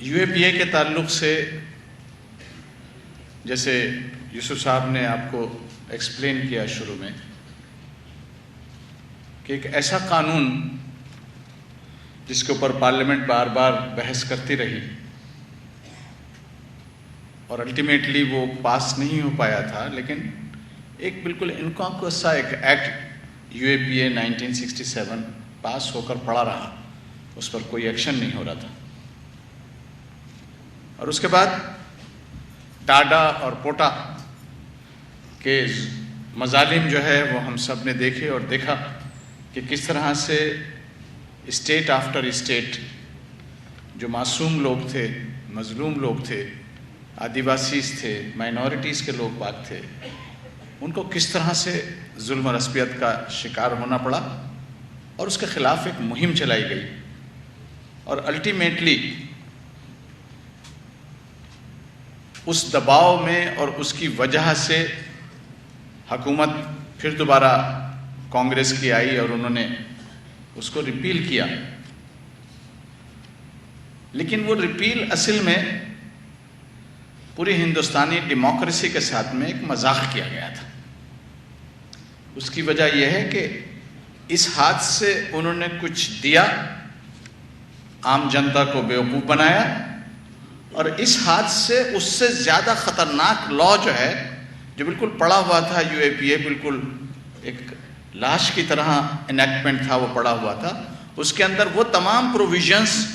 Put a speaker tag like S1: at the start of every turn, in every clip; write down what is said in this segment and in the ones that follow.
S1: You اے پی اے کے تعلق سے جیسے یوسف صاحب نے آپ کو ایکسپلین کیا شروع میں کہ ایک ایسا قانون جس کے اوپر پارلیمنٹ بار بار بحث کرتی رہی اور الٹیمیٹلی وہ پاس نہیں ہو پایا تھا، لیکن ایک بالکل انکانکوس سا ایک ایکٹ یو اے پی اے 1967 پاس ہو کر پڑا رہا، اس پر کوئی ایکشن نہیں ہو رہا تھا۔ اور اس کے بعد ٹاڈا اور پوٹا کے مظالم جو ہے وہ ہم سب نے دیکھے اور دیکھا کہ کس طرح سے اسٹیٹ آفٹر اسٹیٹ جو معصوم لوگ تھے، مظلوم لوگ تھے، آدیواسیز تھے، مائنورٹیز کے لوگ باگ تھے، ان کو کس طرح سے ظلم و رسمیت کا شکار ہونا پڑا اور اس کے خلاف ایک مہم چلائی گئی اور الٹیمیٹلی اس دباؤ میں اور اس کی وجہ سے حکومت پھر دوبارہ کانگریس کی آئی اور انہوں نے اس کو ریپیل کیا، لیکن وہ ریپیل اصل میں پوری ہندوستانی ڈیموکریسی کے ساتھ میں ایک مذاق کیا گیا تھا۔ اس کی وجہ یہ ہے کہ اس ہاتھ سے انہوں نے کچھ دیا، عام جنتا کو بیوقوف بنایا، اور اس ہاتھ سے اس سے زیادہ خطرناک لا جو ہے، جو بالکل پڑا ہوا تھا یو اے پی اے، بالکل ایک لاش کی طرح انیکٹمنٹ تھا، وہ پڑا ہوا تھا، اس کے اندر وہ تمام پروویژنز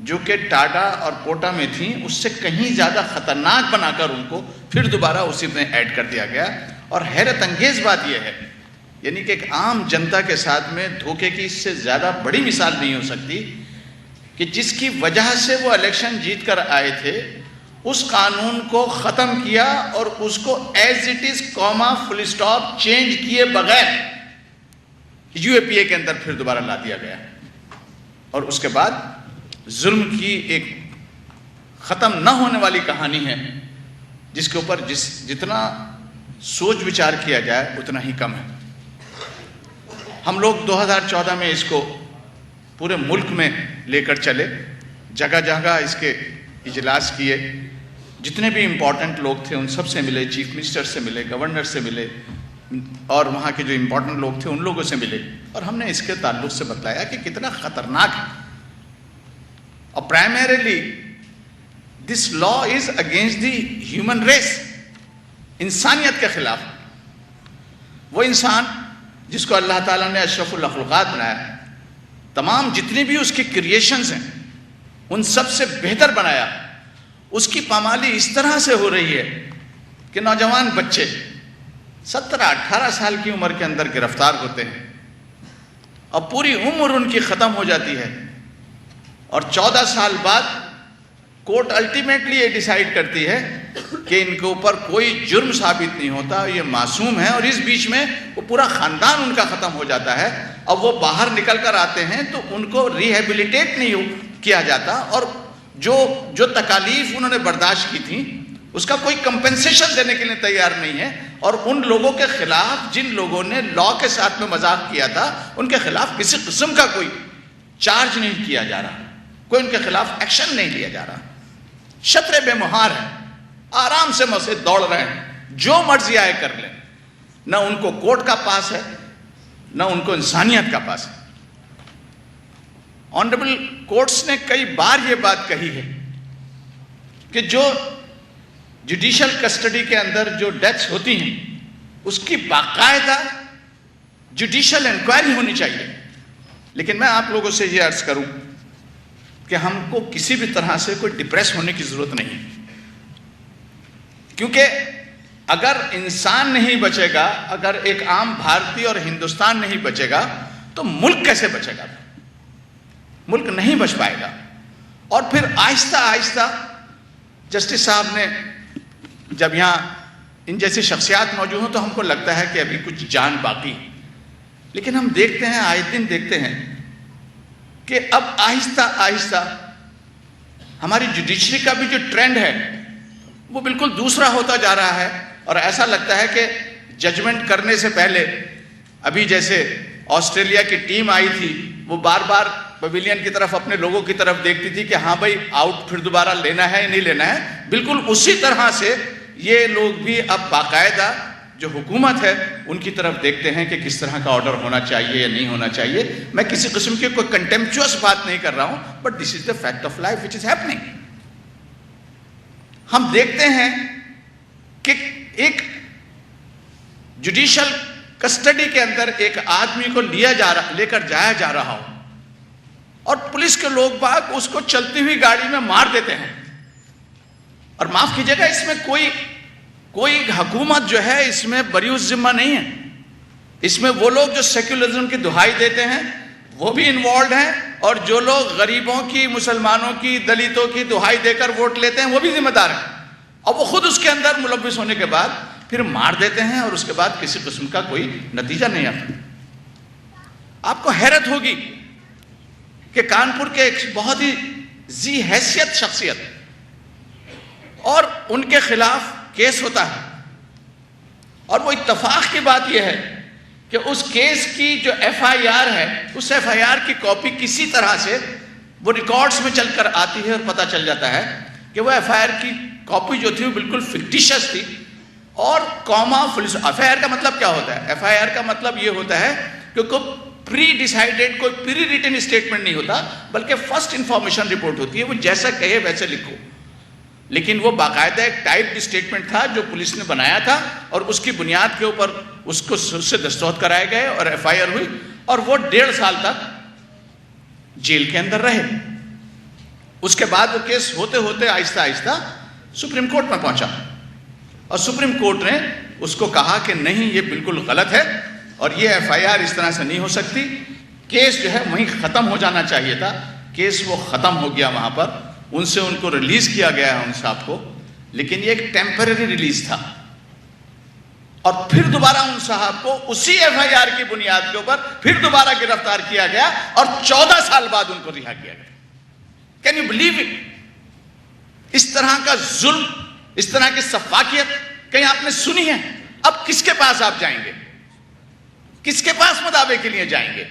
S1: جو کہ ٹاڈا اور پوٹا میں تھیں اس سے کہیں زیادہ خطرناک بنا کر ان کو پھر دوبارہ اسی میں ایڈ کر دیا گیا۔ اور حیرت انگیز بات یہ ہے، یعنی کہ ایک عام جنتا کے ساتھ میں دھوکے کی اس سے زیادہ بڑی مثال نہیں ہو سکتی کہ جس کی وجہ سے وہ الیکشن جیت کر آئے تھے، اس قانون کو ختم کیا اور اس کو as it is comma full stop change کیے بغیر یو اے پی اے کے اندر پھر دوبارہ لا دیا گیا، اور اس کے بعد ظلم کی ایک ختم نہ ہونے والی کہانی ہے جس کے اوپر جتنا سوچ وچار کیا جائے اتنا ہی کم ہے۔ ہم لوگ 2014 میں اس کو پورے ملک میں لے کر چلے، جگہ جگہ اس کے اجلاس کیے، جتنے بھی امپورٹنٹ لوگ تھے ان سب سے ملے، چیف منسٹر سے ملے، گورنر سے ملے، اور وہاں کے جو امپورٹنٹ لوگ تھے ان لوگوں سے ملے، اور ہم نے اس کے تعلق سے بتلایا کہ کتنا خطرناک ہے۔ اور primarily this law is against the human race, انسانیت کے خلاف۔ وہ انسان جس کو اللہ تعالیٰ نے اشرف المخلوقات بنایا، تمام جتنی بھی اس کی کریشنز ہیں ان سب سے بہتر بنایا، اس کی پامالی اس طرح سے ہو رہی ہے کہ نوجوان بچے 17-18 سال کی عمر کے اندر گرفتار ہوتے ہیں اور پوری عمر ان کی ختم ہو جاتی ہے، اور 14 سال بعد کورٹ الٹیمیٹلی یہ ڈیسائیڈ کرتی ہے کہ ان کے اوپر کوئی جرم ثابت نہیں ہوتا، یہ معصوم ہیں، اور اس بیچ میں وہ پورا خاندان ان کا ختم ہو جاتا ہے، اور وہ باہر نکل کر آتے ہیں تو ان کو ریہیبلیٹیٹ نہیں کیا جاتا، اور جو تکالیف انہوں نے برداشت کی تھیں اس کا کوئی کمپنسیشن دینے کے لیے تیار نہیں ہے، اور ان لوگوں کے خلاف جن لوگوں نے لا کے ساتھ میں مذاق کیا تھا ان کے خلاف کسی قسم کا کوئی چارج نہیں کیا جا رہا، کوئی ان کے خلاف ایکشن نہیں لیا جا رہا، شطرے بے مہار ہیں، آرام سے مسئلے دوڑ رہے ہیں، جو مرضی آئے کر لیں، نہ ان کو کورٹ کا پاس ہے نہ ان کو انسانیت کا پاس ہے۔ آنریبل کورٹس نے کئی بار یہ بات کہی ہے کہ جو جوڈیشل کسٹڈی کے اندر جو ڈیتھس ہوتی ہیں اس کی باقاعدہ جوڈیشل انکوائری ہونی چاہیے، لیکن میں آپ لوگوں سے یہ عرض کروں کہ ہم کو کسی بھی طرح سے کوئی ڈپریس ہونے کی ضرورت نہیں، کیونکہ اگر انسان نہیں بچے گا، اگر ایک عام بھارتی اور ہندوستان نہیں بچے گا تو ملک کیسے بچے گا؟ ملک نہیں بچ پائے گا۔ اور پھر آہستہ آہستہ جسٹس صاحب نے جب یہاں ان جیسی شخصیات موجود ہوں تو ہم کو لگتا ہے کہ ابھی کچھ جان باقی، لیکن ہم دیکھتے ہیں، آئے دن دیکھتے ہیں کہ اب آہستہ آہستہ ہماری جوڈیشری کا بھی جو ٹرینڈ ہے وہ بالکل دوسرا ہوتا جا رہا ہے، اور ایسا لگتا ہے کہ ججمنٹ کرنے سے پہلے ابھی جیسے آسٹریلیا کی ٹیم آئی تھی وہ بار بار پویلین کی طرف اپنے لوگوں کی طرف دیکھتی تھی کہ ہاں بھائی آؤٹ پھر دوبارہ لینا ہے یا نہیں لینا ہے، بالکل اسی طرح سے یہ لوگ بھی اب باقاعدہ جو حکومت ہے ان کی طرف دیکھتے ہیں کہ کس طرح کا آرڈر ہونا چاہیے یا نہیں ہونا چاہیے. میں کسی قسم کی کوئی کنٹمپچوس بات نہیں کر رہا ہوں، but this is the fact of life which is happening. ہم دیکھتے ہیں کہ ایک جوڈیشل کسٹڈی کے اندر ایک آدمی کو لے کر جایا جا رہا ہو اور پولیس کے لوگ باگ اس کو چلتی ہوئی گاڑی میں مار دیتے ہیں. اور معاف کیجیے گا، اس میں کوئی حکومت جو ہے اس میں بری ذمہ نہیں ہے. اس میں وہ لوگ جو سیکولرزم کی دہائی دیتے ہیں وہ بھی انوالوڈ ہیں، اور جو لوگ غریبوں کی، مسلمانوں کی، دلتوں کی دہائی دے کر ووٹ لیتے ہیں وہ بھی ذمہ دار ہیں. اور وہ خود اس کے اندر ملوث ہونے کے بعد پھر مار دیتے ہیں اور اس کے بعد کسی قسم کا کوئی نتیجہ نہیں آتا. آپ کو حیرت ہوگی کہ کانپور کے ایک بہت ہی ذی حیثیت شخصیت اور ان کے خلاف کیس ہوتا ہے، اور وہ اتفاق کی بات یہ ہے کہ اس کیس کی جو ایف آئی آر ہے، اس ایف آئی آر کی کاپی کسی طرح سے وہ ریکارڈز میں چل کر آتی ہے اور پتہ چل جاتا ہے کہ وہ ایف آئی آر کی کاپی جو تھی وہ بالکل فکٹیشس تھی. اور ایف آئی آر کا مطلب کیا ہوتا ہے؟ ایف آئی آر کا مطلب یہ ہوتا ہے کہ کوئی پری ڈیسائیڈڈ، کوئی پری ریٹن اسٹیٹمنٹ نہیں ہوتا، بلکہ فرسٹ انفارمیشن رپورٹ ہوتی ہے. وہ جیسا کہے ویسے لکھو. لیکن وہ باقاعدہ ایک ٹائپڈ اسٹیٹمنٹ تھا جو پولیس نے بنایا تھا، اور اس کی بنیاد کے اوپر اس کو سے دستخط کرائے گئے اور ایف آئی آر ہوئی، اور وہ 1.5 سال تک جیل کے اندر رہے. اس کے بعد وہ کیس ہوتے ہوتے آہستہ آہستہ سپریم کورٹ میں پہنچا، اور سپریم کورٹ نے اس کو کہا کہ نہیں، یہ بالکل غلط ہے اور یہ ایف آئی آر اس طرح سے نہیں ہو سکتی. کیس جو ہے وہیں ختم ہو جانا چاہیے تھا. کیس وہ ختم ہو گیا وہاں پر، ان سے ان کو ریلیز کیا گیا ہے ان صاحب کو، لیکن یہ ایک ٹیمپرری ریلیز تھا. اور پھر دوبارہ ان صاحب کو اسی ایف آئی آر کی بنیاد کے اوپر پھر دوبارہ گرفتار کیا گیا اور 14 سال بعد ان کو رہا کیا گیا. Can you believe it? اس طرح کا ظلم، اس طرح کی سفاکیت کہیں آپ نے سنی ہے؟ اب کس کے پاس آپ جائیں گے؟ کس کے پاس مداوع کے لیے جائیں گے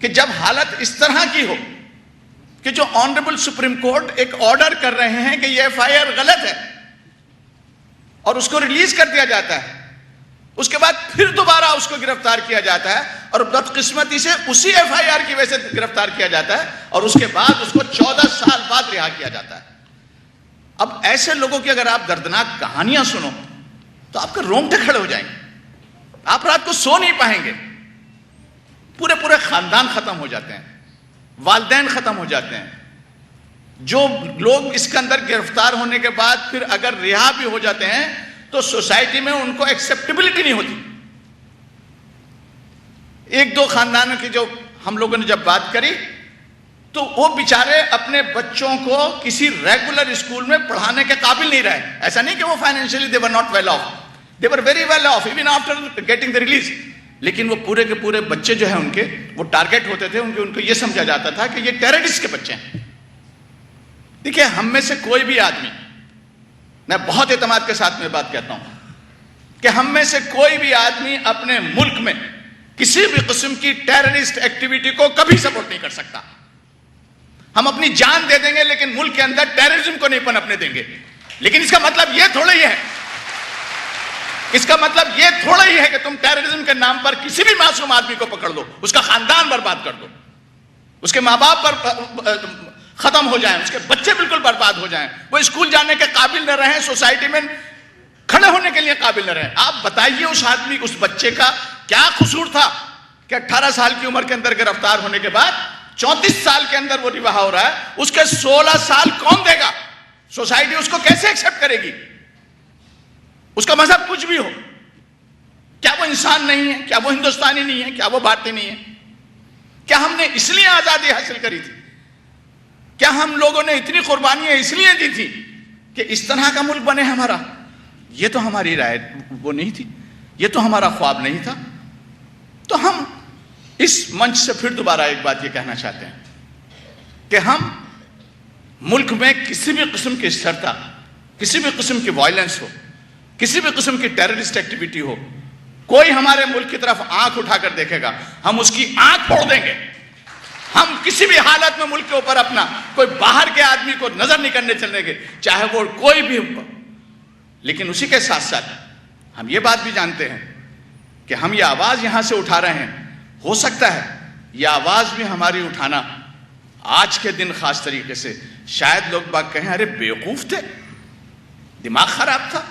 S1: کہ جب حالت اس طرح کی ہو کہ جو آنریبل سپریم کورٹ ایک آرڈر کر رہے ہیں کہ یہ ایف آئی آر غلط ہے اور اس کو ریلیز کر دیا جاتا ہے، اس کے بعد پھر دوبارہ اس کو گرفتار کیا جاتا ہے اور بدقسمتی سے اسی ایف آئی آر کی وجہ سے گرفتار کیا جاتا ہے اور اس کے بعد اس کو 14 سال بعد رہا کیا جاتا ہے. اب ایسے لوگوں کی اگر آپ دردناک کہانیاں سنو تو آپ کے رونگٹے کھڑے ہو جائیں گے، آپ رات کو سو نہیں پائیں گے. پورے خاندان ختم ہو جاتے ہیں، والدین ختم ہو جاتے ہیں. جو لوگ اس کے اندر گرفتار ہونے کے بعد پھر اگر رہا بھی ہو جاتے ہیں تو سوسائٹی میں ان کو ایکسیپٹیبلٹی نہیں ہوتی. 1-2 خاندانوں کی جو ہم لوگوں نے جب بات کری تو وہ بیچارے اپنے بچوں کو کسی ریگولر اسکول میں پڑھانے کے قابل نہیں رہے. ایسا نہیں کہ وہ financially they were not well off, they were very well off even after getting the release. لیکن وہ پورے کے پورے بچے جو ہیں ان کے وہ ٹارگٹ ہوتے تھے، ان کو یہ سمجھا جاتا تھا کہ یہ ٹیررسٹ کے بچے ہیں. دیکھیں، ہم میں سے کوئی بھی آدمی، میں بہت اعتماد کے ساتھ میں بات کہتا ہوں کہ ہم میں سے کوئی بھی آدمی اپنے ملک میں کسی بھی قسم کی ٹیررسٹ ایکٹیویٹی کو کبھی سپورٹ نہیں کر سکتا. ہم اپنی جان دے دیں گے لیکن ملک کے اندر ٹیررزم کو نہیں پنپنے دیں گے. لیکن اس کا مطلب یہ تھوڑا ہی ہے، اس کا مطلب یہ تھوڑا ہی ہے کہ تم ٹیررزم کے نام پر کسی بھی معصوم آدمی کو پکڑ دو، اس کا خاندان برباد کر دو، اس کے ماں باپ پر ختم ہو جائیں، اس کے بچے بالکل برباد ہو جائیں، وہ اسکول جانے کے قابل نہ رہیں، سوسائٹی میں کھڑے ہونے کے لیے قابل نہ رہیں. آپ بتائیے اس آدمی، اس بچے کا کیا قصور تھا کہ 18 سال کی عمر کے اندر گرفتار ہونے کے بعد 34 سال کے اندر وہ رہا ہو رہا ہے، اس کے 16 سال کون دے گا؟ سوسائٹی اس کو کیسے ایکسپٹ کرے گی؟ اس کا مذہب کچھ بھی ہو، کیا وہ انسان نہیں ہے؟ کیا وہ ہندوستانی نہیں ہے؟ کیا وہ بھارتی نہیں ہے؟ کیا ہم نے اس لیے آزادی حاصل کری تھی؟ کیا ہم لوگوں نے اتنی قربانیاں اس لیے دی تھی کہ اس طرح کا ملک بنے ہمارا؟ یہ تو ہماری رائے وہ نہیں تھی، یہ تو ہمارا خواب نہیں تھا. تو ہم اس منچ سے پھر دوبارہ ایک بات یہ کہنا چاہتے ہیں کہ ہم ملک میں کسی بھی قسم کی استھرتا، کسی بھی قسم کی وائلنس ہو، کسی بھی قسم کی ٹیررسٹ ایکٹیویٹی ہو، کوئی ہمارے ملک کی طرف آنکھ اٹھا کر دیکھے گا، ہم اس کی آنکھ پھوڑ دیں گے. ہم کسی بھی حالت میں ملک کے اوپر اپنا کوئی باہر کے آدمی کو نظر نہیں کرنے چلنے کے، چاہے وہ کوئی بھی ہو. لیکن اسی کے ساتھ ساتھ ہم یہ بات بھی جانتے ہیں کہ ہم یہ آواز یہاں سے اٹھا رہے ہیں، ہو سکتا ہے یہ آواز بھی ہماری اٹھانا آج کے دن خاص طریقے سے شاید لوگ باگ کہیں ارے بیوقوف تھے، دماغ خراب تھا،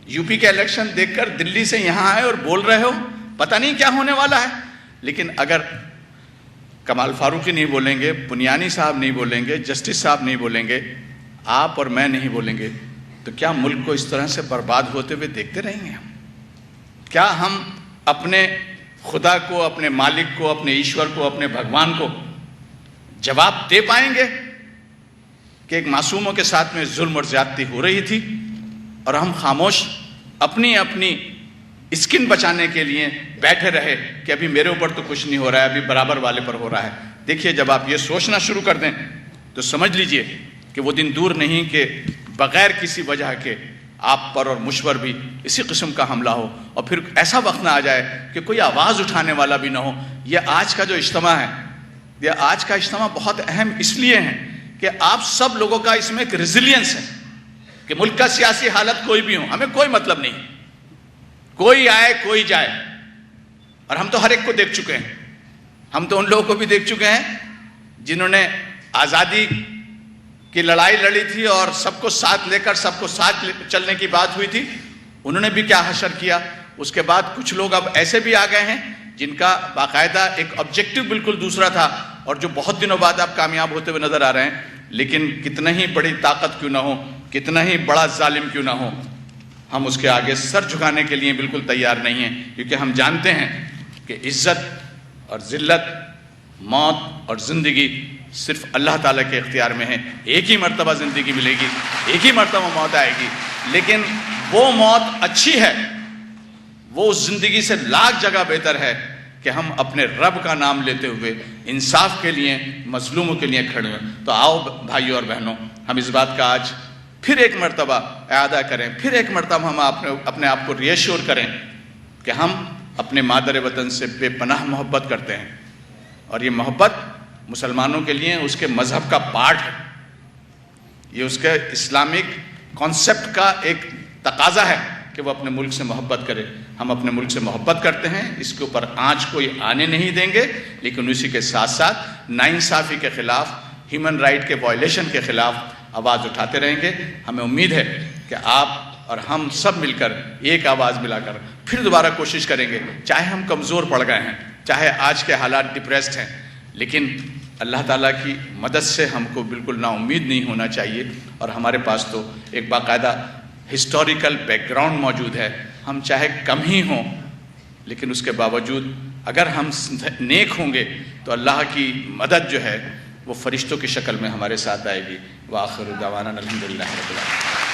S1: یو پی کے الیکشن دیکھ کر دلی سے یہاں آئے اور بول رہے ہو پتہ نہیں کیا ہونے والا ہے. لیکن اگر کمال فاروقی نہیں بولیں گے، بنیانی صاحب نہیں بولیں گے، جسٹس صاحب نہیں بولیں گے، آپ اور میں نہیں بولیں گے، تو کیا ملک کو اس طرح سے برباد ہوتے ہوئے دیکھتے رہیں گے؟ کیا ہم اپنے خدا کو، اپنے مالک کو، اپنے ایشور کو، اپنے بھگوان کو جواب دے پائیں گے کہ ایک معصوموں کے ساتھ میں ظلم اور زیادتی ہو رہی تھی اور ہم خاموش اپنی اسکن بچانے کے لیے بیٹھے رہے کہ ابھی میرے اوپر تو کچھ نہیں ہو رہا ہے، ابھی برابر والے پر ہو رہا ہے؟ دیکھیے، جب آپ یہ سوچنا شروع کر دیں تو سمجھ لیجئے کہ وہ دن دور نہیں کہ بغیر کسی وجہ کے آپ پر اور مجھ پر بھی اسی قسم کا حملہ ہو، اور پھر ایسا وقت نہ آ جائے کہ کوئی آواز اٹھانے والا بھی نہ ہو. یہ آج کا جو اجتماع ہے، یہ آج کا اجتماع بہت اہم اس لیے ہے کہ آپ سب لوگوں کا اس میں ایک ریزیلینس ہے کہ ملک کا سیاسی حالت کوئی بھی ہو، ہمیں کوئی مطلب نہیں، کوئی آئے کوئی جائے. اور ہم تو ہر ایک کو دیکھ چکے ہیں، ہم تو ان لوگوں کو بھی دیکھ چکے ہیں جنہوں نے آزادی کی لڑائی لڑی تھی اور سب کو ساتھ لے کر سب کو ساتھ چلنے کی بات ہوئی تھی، انہوں نے بھی کیا حشر کیا. اس کے بعد کچھ لوگ اب ایسے بھی آ گئے ہیں جن کا باقاعدہ ایک آبجیکٹو بالکل دوسرا تھا اور جو بہت دنوں بعد آپ کامیاب ہوتے ہوئے نظر آ رہے ہیں. لیکن کتنا ہی بڑی طاقت کیوں نہ ہو، کتنا ہی بڑا ظالم کیوں نہ ہو، ہم اس کے آگے سر جھکانے کے لیے بالکل تیار نہیں ہیں، کیونکہ ہم جانتے ہیں کہ عزت اور ذلت، موت اور زندگی صرف اللہ تعالیٰ کے اختیار میں ہے. ایک ہی مرتبہ زندگی ملے گی، ایک ہی مرتبہ موت آئے گی، لیکن وہ موت اچھی ہے، وہ اس زندگی سے لاکھ جگہ بہتر ہے کہ ہم اپنے رب کا نام لیتے ہوئے انصاف کے لیے، مظلوموں کے لیے کھڑے ہوئے. تو آؤ بھائیوں اور بہنوں، ہم اس بات کا آج پھر ایک مرتبہ اعادہ کریں، پھر ایک مرتبہ ہم اپنے آپ کو ریئشور کریں کہ ہم اپنے مادر وطن سے بے پناہ محبت کرتے ہیں، اور یہ محبت مسلمانوں کے لیے اس کے مذہب کا پارٹ ہے، یہ اس کے اسلامک کانسیپٹ کا ایک تقاضا ہے کہ وہ اپنے ملک سے محبت کرے. ہم اپنے ملک سے محبت کرتے ہیں، اس کے اوپر آنچ کوئی آنے نہیں دیں گے، لیکن اسی کے ساتھ ساتھ ناانصافی کے خلاف، ہیومن رائٹ کے وائلیشن کے خلاف آواز اٹھاتے رہیں گے. ہمیں امید ہے کہ آپ اور ہم سب مل کر ایک آواز ملا کر پھر دوبارہ کوشش کریں گے. چاہے ہم کمزور پڑ گئے ہیں، چاہے آج کے حالات ڈپریسڈ ہیں، لیکن اللہ تعالیٰ کی مدد سے ہم کو بالکل نا امید نہیں ہونا چاہیے. اور ہمارے پاس تو ایک باقاعدہ ہسٹوریکل بیک گراؤنڈ موجود ہے. ہم چاہے کم ہی ہوں، لیکن اس کے باوجود اگر ہم نیک ہوں گے تو اللہ کی مدد جو ہے وہ فرشتوں کی شکل میں ہمارے ساتھ آئے گی. وآخر دعوانا الحمدللہ رب العالمین.